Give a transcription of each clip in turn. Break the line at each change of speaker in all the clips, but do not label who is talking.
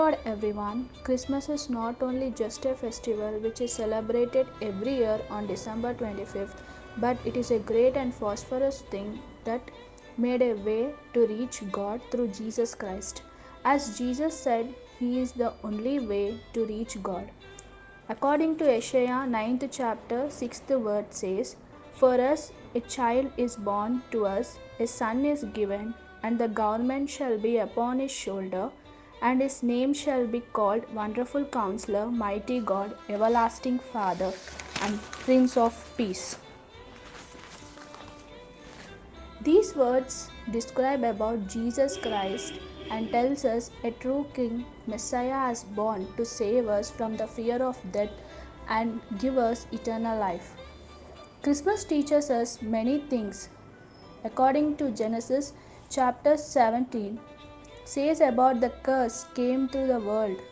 Lord, everyone. Christmas is not only just a festival which is celebrated every year on December 25th, but it is a great and prosperous thing that made a way to reach God through Jesus Christ. As Jesus said, He is the only way to reach God. According to Isaiah 9th chapter 6th word says, "For us a child is born to us, a son is given, and the government shall be upon his shoulder, and his name shall be called Wonderful Counselor, Mighty God, Everlasting Father, and Prince of Peace." These words describe about Jesus Christ and tells us a true King Messiah has born to save us from the fear of death and give us eternal life. Christmas teaches us many things. According to Genesis chapter 17 says about the curse came to the world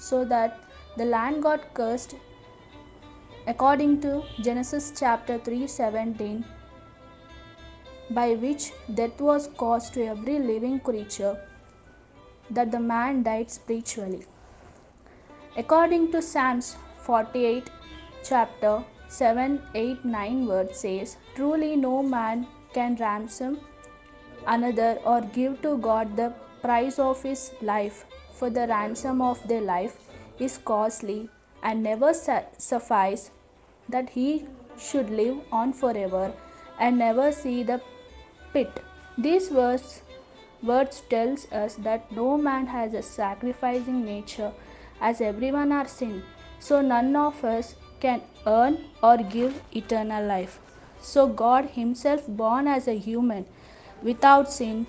so that the land got cursed. According to Genesis chapter 3:17, by which death was caused to every living creature, that the man died spiritually. According to Psalms 48 chapter 7, 8, 9 word says, "Truly no man can ransom another or give to God the price of his life, for the ransom of their life is costly and never suffice, that he should live on forever and never see the pit." These words tells us that no man has a sacrificing nature, as everyone are sin, so none of us can earn or give eternal life. So God himself born as a human without sin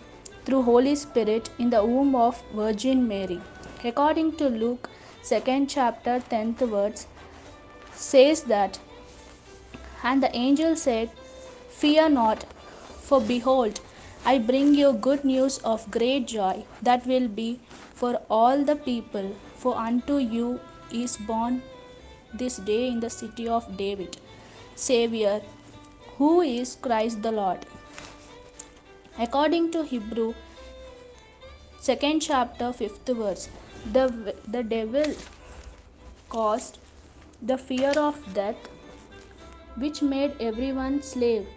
through Holy Spirit in the womb of Virgin Mary. According to Luke 2nd chapter 10th words says that, "And the angel said, Fear not, for behold, I bring you good news of great joy that will be for all the people. For unto you is born this day in the city of David Savior, who is Christ the Lord." According to Hebrew 2nd chapter 5th verse, the devil caused the fear of death, which made everyone slave,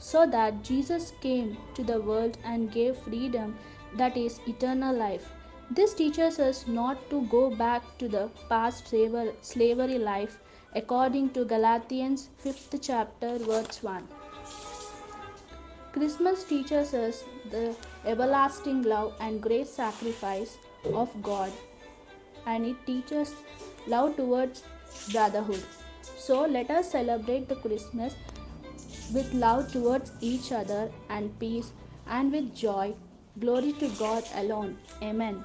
so that Jesus came to the world and gave freedom, that is eternal life. This teaches us not to go back to the past slavery life, according to Galatians 5th chapter verse 1. Christmas teaches us the everlasting love and great sacrifice of God, and it teaches love towards brotherhood. So let us celebrate the Christmas with love towards each other and peace and with joy. Glory to God alone. Amen.